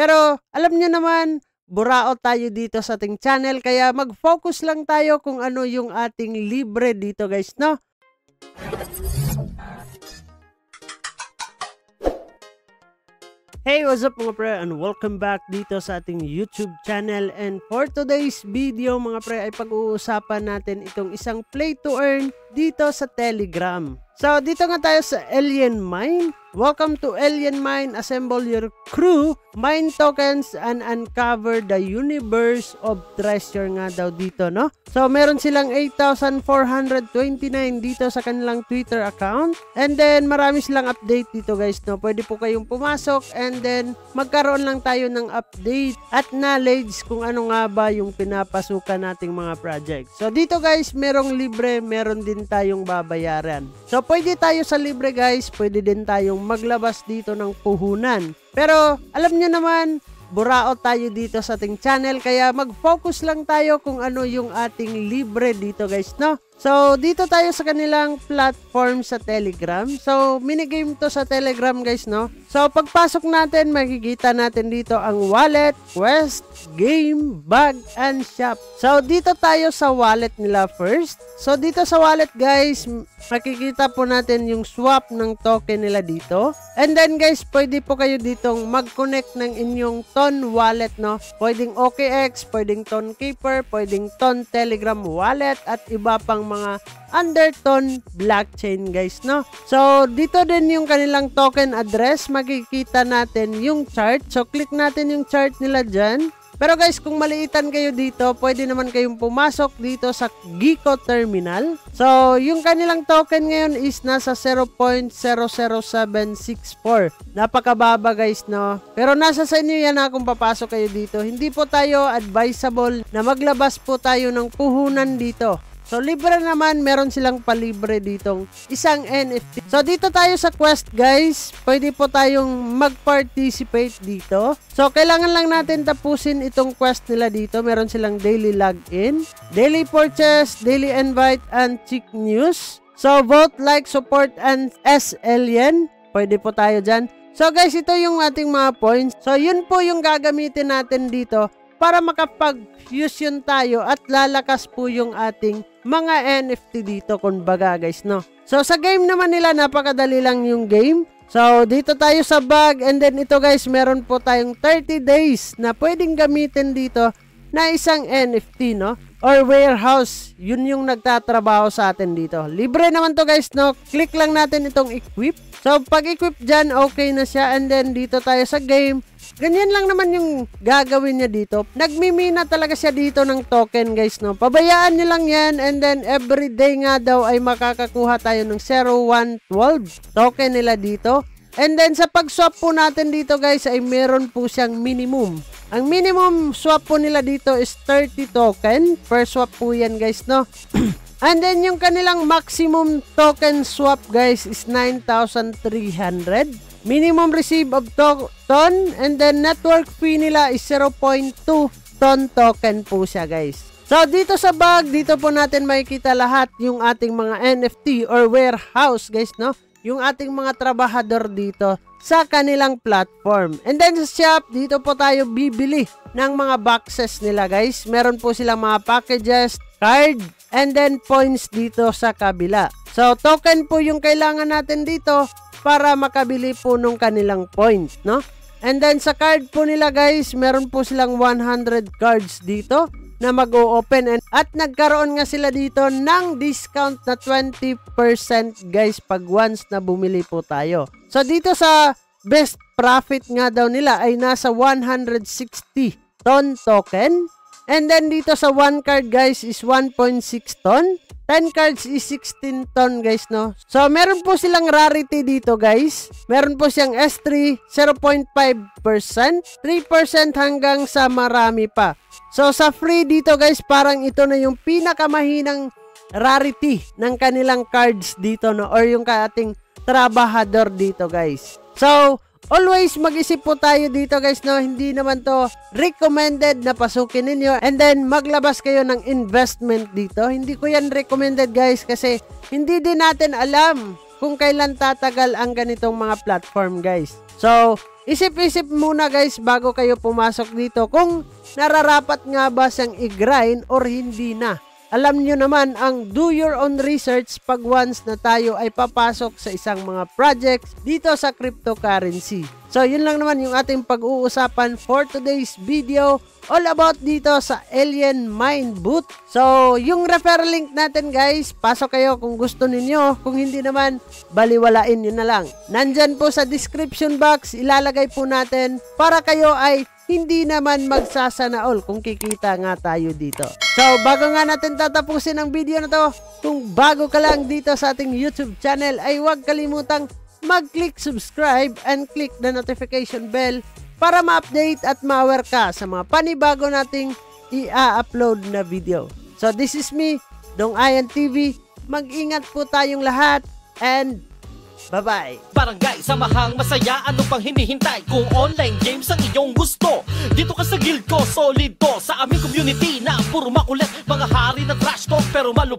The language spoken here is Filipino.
Pero alam niyo naman, burao tayo dito sa ating channel kaya mag-focus lang tayo kung ano yung ating libre dito guys, no? Hey, what's up mga pre and welcome back dito sa ating YouTube channel, and for today's video mga pre ay pag-uusapan natin itong isang play to earn dito sa Telegram. So dito nga tayo sa Alien Mine. Welcome to Alien Mine. Assemble your crew, mine tokens and uncover the universe of treasure nga daw dito, no? So meron silang 8,429 dito sa kanilang Twitter account, and then marami silang update dito guys, no? Pwede po kayong pumasok and then magkaroon lang tayo ng update at knowledge kung ano nga ba yung pinapasukan nating mga project. So dito guys, merong libre, meron din tayong babayaran. So pwede tayo sa libre guys, pwede din tayong maglabas dito ng puhunan. Pero alam niyo naman, burao tayo dito sa ating channel kaya mag-focus lang tayo kung ano yung ating libre dito guys, no? So dito tayo sa kanilang platform sa Telegram. So minigame to sa Telegram guys, no? So pagpasok natin, makikita natin dito ang wallet, quest, game, bag, and shop. So dito tayo sa wallet nila first. So dito sa wallet guys, makikita po natin yung swap ng token nila dito. And then guys, pwede po kayo ditong mag-connect ng inyong Ton wallet, no? Pwedeng OKX, pwedeng Ton Keeper, pwedeng Ton Telegram wallet, at iba pang mga under Ton blockchain guys, no? So dito din yung kanilang token address, makikita natin yung chart. So click natin yung chart nila dyan. Pero guys, kung maliitan kayo dito, pwede naman kayong pumasok dito sa Gecko Terminal. So, yung kanilang token ngayon is nasa 0.00764. Napakababa guys, no? Pero nasa sa inyo yan kung papasok kayo dito. Hindi po tayo advisable na maglabas po tayo ng puhunan dito. So, libre naman, meron silang palibre ditong isang NFT. So, dito tayo sa quest, guys. Pwede po tayong mag-participate dito. So, kailangan lang natin tapusin itong quest nila dito. Meron silang daily login, daily purchase, daily invite, and check news. So, vote, like, support, and S-Alien. Pwede po tayo dyan. So, guys, ito yung ating mga points. So, yun po yung gagamitin natin dito para makapag-fusion tayo at lalakas po yung ating mga NFT dito kumbaga guys, no? So sa game naman nila, napakadali lang yung game. So dito tayo sa bag, and then ito guys, meron po tayong 30 days na pwedeng gamitin dito na isang NFT, no? Or warehouse, yun yung nagtatrabaho sa atin dito. Libre naman to guys, no? Click lang natin itong equip. So pag equip dyan, okay na siya, and then dito tayo sa game. Ganyan lang naman yung gagawin niya dito. Nagmimina talaga siya dito ng token guys, no? Pabayaan niyo lang yan, and then everyday nga daw ay makakakuha tayo ng 0112 token nila dito. And then sa pag-swap po natin dito guys ay meron po siyang minimum. Ang minimum swap po nila dito is 30 token per swap po yan guys, no? And then yung kanilang maximum token swap guys is 9,300. Minimum receive of ton, and then network fee nila is 0.2 ton token po siya guys. So dito sa bag, dito po natin makikita lahat yung ating mga NFT or warehouse guys, no? Yung ating mga trabahador dito sa kanilang platform. And then sa shop, dito po tayo bibili ng mga boxes nila guys. Meron po silang mga packages, card, and then points dito sa kabila. So token po yung kailangan natin dito para makabili po nung kanilang point, no? And then sa card po nila guys, meron po silang 100 cards dito na mag-o-open, at nagkaroon nga sila dito ng discount na 20% guys pag once na bumili po tayo. So dito sa best profit nga daw nila ay nasa 160 ton token, and then dito sa 1 card guys is 1.6 ton. 10 cards is 16 ton guys, no? So meron po silang rarity dito guys. Meron po siyang S3 0.5%, 3% hanggang sa marami pa. So sa free dito guys, parang ito na yung pinakamahinang rarity ng kanilang cards dito, no? Or yung ating trabahador dito guys. So always mag-isip po tayo dito guys, no? Hindi naman to recommended na pasukin ninyo and then maglabas kayo ng investment dito. Hindi ko yan recommended guys kasi hindi din natin alam kung kailan tatagal ang ganitong mga platform guys. So, isip-isip muna guys bago kayo pumasok dito kung nararapat nga ba siyang i-grind or hindi na. Alam nyo naman ang do your own research pag once na tayo ay papasok sa isang mga projects dito sa cryptocurrency. So yun lang naman yung ating pag-uusapan for today's video, all about dito sa Alien Mind Boot. So yung referral link natin guys, pasok kayo kung gusto ninyo, kung hindi naman baliwalain nyo na lang. Nandyan po sa description box, ilalagay po natin para kayo ay hindi naman magsasana all kung kikita nga tayo dito. So, bago nga natin tatapusin ang video na to, kung bago ka lang dito sa ating YouTube channel, ay huwag kalimutang mag-click subscribe and click the notification bell para ma-update at ma-aware ka sa mga panibago nating i-upload na video. So, this is me, Dong Ayan TV. Mag-ingat po tayong lahat and bye-bye! Barangay, samahang masaya, ano pang hinihintay? Kung online games ang iyong gusto, dito ka sa guild ko, solid to. Sa aming community na puro makulit, mga hari na trash talk pero malupit.